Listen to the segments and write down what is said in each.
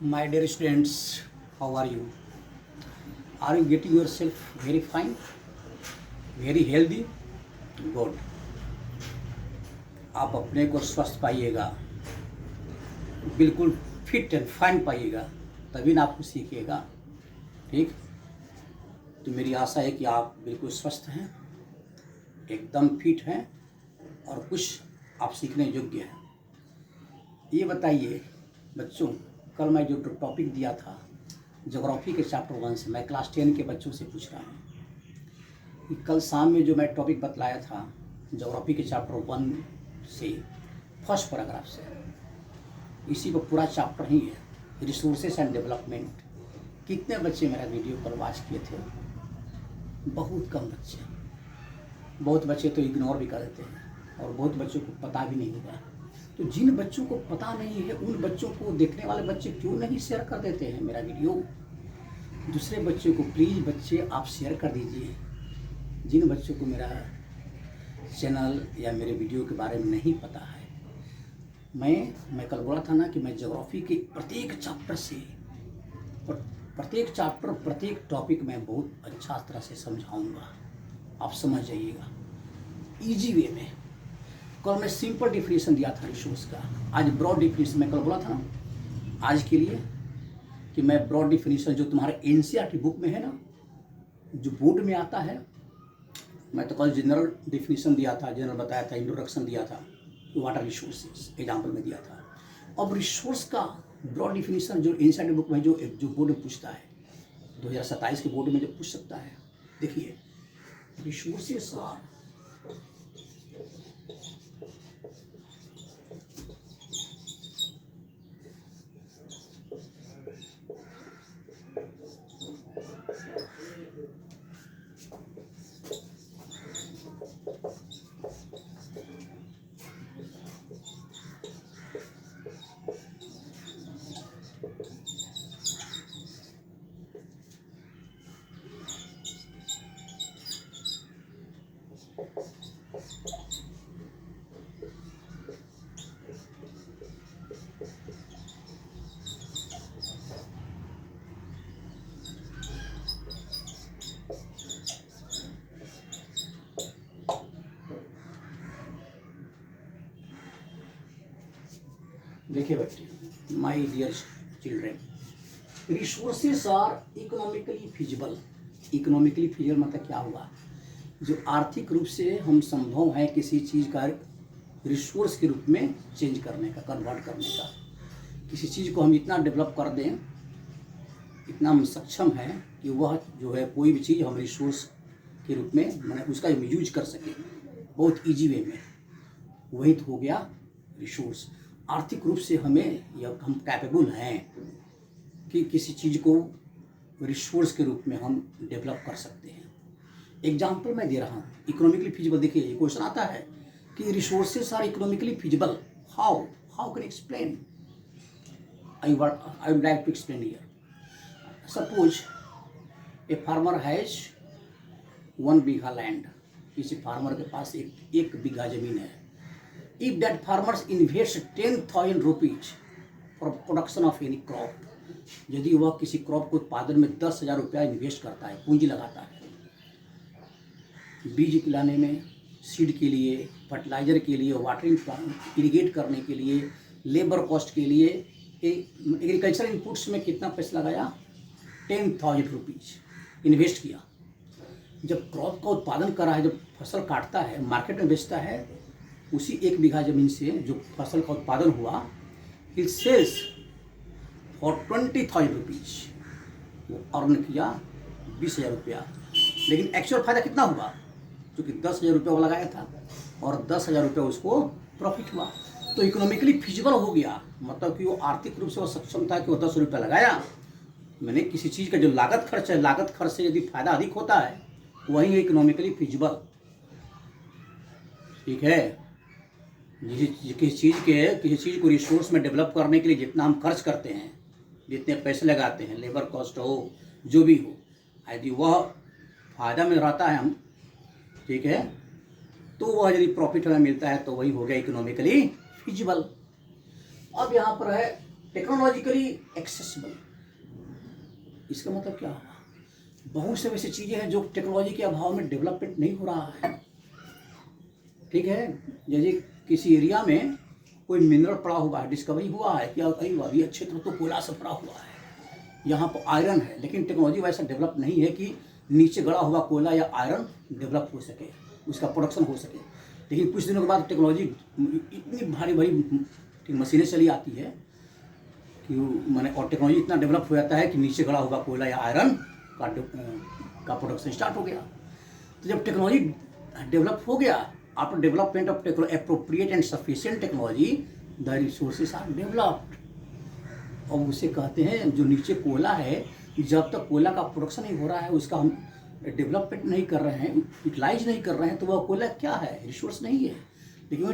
My dear students, how are you? Are you getting yourself very fine, very healthy? Good. आप अपने को स्वस्थ पाइएगा, बिल्कुल फिट एंड फाइन पाइएगा, तभी ना आपको सीखिएगा। ठीक, तो मेरी आशा है कि आप बिल्कुल स्वस्थ हैं, एकदम फिट हैं और कुछ आप सीखने योग्य हैं। ये बताइए बच्चों, कल मैं जो टॉपिक दिया था ज्योग्राफी के चैप्टर 1 से, मैं क्लास 10 के बच्चों से पूछ रहा हूँ कि कल शाम में जो मैं टॉपिक बतलाया था ज्योग्राफी के चैप्टर 1 से फर्स्ट पैराग्राफ से, इसी को पूरा चैप्टर ही है, रिसोर्सेस एंड डेवलपमेंट। कितने बच्चे मेरा वीडियो कल वॉच किए थे? बहुत कम बच्चे। बहुत बच्चे तो इग्नोर भी कर देते हैं और बहुत बच्चों को पता भी नहीं होगा। तो जिन बच्चों को पता नहीं है उन बच्चों को देखने वाले बच्चे क्यों नहीं शेयर कर देते हैं मेरा वीडियो? दूसरे बच्चों को प्लीज़ बच्चे आप शेयर कर दीजिए। जिन बच्चों को मेरा चैनल या मेरे वीडियो के बारे में नहीं पता है, मैं कल बोला था ना कि मैं ज्योग्राफी के प्रत्येक चैप्टर प्रत्येक टॉपिक में बहुत अच्छा तरह से समझाऊंगा, आप समझ जाइएगा इजी वे में। कल मैं सिंपल डिफिनेशन दिया था रिसोर्स का, आज ब्रॉड डिफिनेशन मैं कल बोला था ना आज के लिए कि मैं ब्रॉड डिफिनेशन जो तुम्हारे एनसीईआरटी बुक में है ना, जो बोर्ड में आता है, मैं तो कल जनरल डिफिनेशन दिया था, जनरल बताया था, इंट्रोडक्शन दिया था, वाटर रिसोर्सेज एग्जाम्पल में दिया था। अब रिसोर्स का ब्रॉड डिफिनेशन जो एनसीईआरटी बुक में जो बोर्ड में पूछता है, 2027 के बोर्ड में जो पूछ सकता है, देखिए रिसोर्सेज आर देखिए बच्चे, my dear children, resources are economically feasible. Economically feasible मतलब क्या हुआ? जो आर्थिक रूप से हम संभव है किसी चीज़ का रिसोर्स के रूप में चेंज करने का, कन्वर्ट करने का। किसी चीज़ को हम इतना डेवलप कर दें, इतना हम सक्षम है कि वह जो है कोई भी चीज़ हम रिसोर्स के रूप में मैंने उसका यूज कर सकें बहुत इजी वे में, वही तो हो गया रिसोर्स। आर्थिक रूप से हम कैपेबल हैं कि किसी चीज़ को रिसोर्स के रूप में हम डेवलप कर सकते हैं। एग्जाम्पल मैं दे रहा हूँ, इकोनॉमिकली फिजिबल। देखिए ये क्वेश्चन आता है कि resources are economically feasible, how can explain? I would like to explain here. Suppose a farmer has 1 bigha land. किसी फार्मर के पास एक बीघा जमीन है। If that farmers invest 10,000 rupees for production of any crop, यदि वह किसी क्रॉप को उत्पादन में 10,000 रुपया इन्वेस्ट करता है, पूंजी लगाता है, बीज लाने में, सीड के लिए, फर्टिलाइजर के लिए, वाटरिंग इरिगेट करने के लिए, लेबर कॉस्ट के लिए, एग्रीकल्चर इनपुट्स में कितना पैसा लगाया? 10,000 रुपीज़ इन्वेस्ट किया। जब क्रॉप का उत्पादन करा है, जब फसल काटता है, मार्केट में बेचता है, उसी 1 बीघा जमीन से जो फसल का उत्पादन हुआ, इट सेल्स फॉर 20,000 रुपीज़, वो अर्न किया 20,000 रुपया। लेकिन एक्चुअल फायदा कितना हुआ? क्योंकि 10,000 रुपया वो लगाया था और 10,000 रुपया उसको प्रॉफिट हुआ। तो इकोनॉमिकली फिजिबल हो गया, मतलब कि वो आर्थिक रूप से वो सक्षम था कि वो 10 रुपया लगाया। मैंने किसी चीज़ का जो लागत खर्च है, लागत खर्च से यदि फायदा अधिक होता है, वही है इकोनॉमिकली फिजिबल। ठीक है, किसी चीज़ को रिसोर्स में डेवलप करने के लिए जितना हम खर्च करते हैं, जितने पैसे लगाते हैं, लेबर कॉस्ट हो, जो भी हो, यदि वह फायदा में रहता है हम, ठीक है, तो वह यदि प्रॉफिट हमें मिलता है तो वही हो गया इकोनॉमिकली फिजिबल। अब यहाँ पर है टेक्नोलॉजिकली एक्सेसिबल, इसका मतलब क्या हुआ? बहुत से वैसी चीज़ें हैं जो टेक्नोलॉजी के अभाव में डेवलपमेंट नहीं हो रहा है। ठीक है, जैसे किसी एरिया में कोई मिनरल पड़ा हुआ है, डिस्कवरी हुआ है कि अभी अच्छे तरह तो कोयला से भरा हुआ है, यहाँ पर आयरन है, लेकिन टेक्नोलॉजी वैसा डेवलप नहीं है कि नीचे गड़ा हुआ कोयला या आयरन डेवलप हो सके, उसका प्रोडक्शन हो सके। लेकिन कुछ दिनों के बाद टेक्नोलॉजी इतनी भारी भारी मशीनें चली आती है कि मैंने और टेक्नोलॉजी इतना डेवलप हो जाता है कि नीचे गड़ा हुआ कोयला या आयरन का प्रोडक्शन स्टार्ट हो गया। तो जब टेक्नोलॉजी डेवलप हो गया, after development of appropriate and sufficient technology the resources are developed. और उसे कहते हैं जो नीचे कोयला है, जब तक कोयला का प्रोडक्शन नहीं हो रहा है, उसका हम डेवलपमेंट नहीं कर रहे हैं, यूटिलाइज नहीं कर रहे हैं, तो वह कोयला क्या है? रिसोर्स नहीं है। लेकिन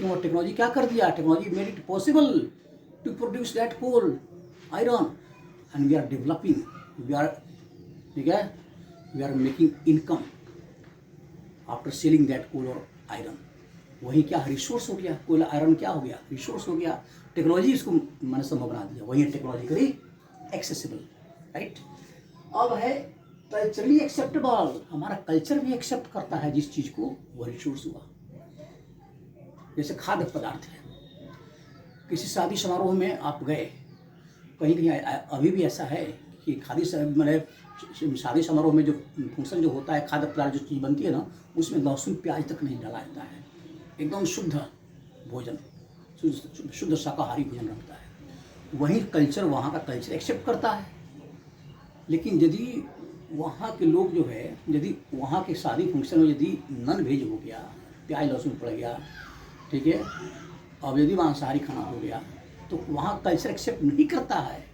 वो टेक्नोलॉजी क्या कर दिया? Technology made it possible to produce that coal, iron, and we are developing, we are, ठीक है, we are making income after selling that coal और आयरन। वही क्या रिसोर्स हो गया, कोयला आयरन क्या हो गया? रिसोर्स हो गया। टेक्नोलॉजी इसको मैंने संभव बना दिया, वही है टेक्नोलॉजिकली एक्सेसिबल, राइट। अब है कल्चरली एक्सेप्टेबल, हमारा कल्चर भी एक्सेप्ट करता है जिस चीज़ को, वो रिसोर्स हुआ। जैसे खाद्य पदार्थ है, किसी शादी समारोह में आप गए, कहीं कहीं अभी भी ऐसा है कि मतलब शादी समारोह में जो फंक्शन जो होता है, खाद्य पदार्थ जो चीज़ बनती है ना, उसमें लहसुन प्याज तक नहीं डाला जाता है, एकदम शुद्ध भोजन, शुद्ध शाकाहारी भोजन रखता है। वहीं कल्चर, वहाँ का कल्चर एक्सेप्ट करता है। लेकिन यदि वहाँ के लोग जो है, यदि वहाँ के शादी फंक्शन में यदि नॉन वेज हो गया, प्याज लहसुन पड़ गया, ठीक है, अब यदि मांसाहारी खाना हो गया, तो वहाँ कल्चर एक्सेप्ट नहीं करता है।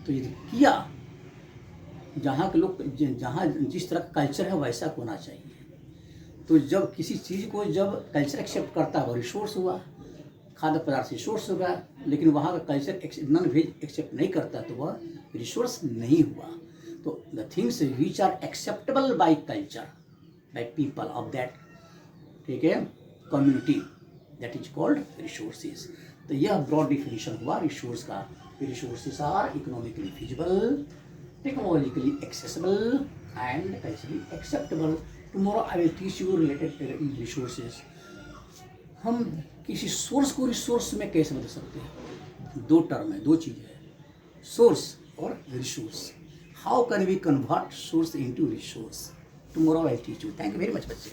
तो यदि किया, जहाँ के लोग, जहाँ जिस तरह का कल्चर है वैसा होना चाहिए। तो जब किसी चीज़ को जब कल्चर एक्सेप्ट करता है, वो रिसोर्स हुआ, खाद्य पदार्थ रिसोर्स होगा। लेकिन वहाँ का कल्चर नॉन वेज एक्सेप्ट नहीं करता, तो वह रिसोर्स नहीं हुआ। तो the things which are acceptable by culture, by people of that, ठीक है, community, that is called resources. तो यह ब्रॉड डिफिनेशन हुआ रिसोर्स का। Resources are economically feasible, technologically accessible and culturally acceptable. Tomorrow I will teach you related resources. हम किसी source को resource में कैसे बदल सकते हैं? दो टर्म है, दो चीज़ है, सोर्स और resource. How can we convert source into resource? Tomorrow I teach you. Thank you very much बच्चे।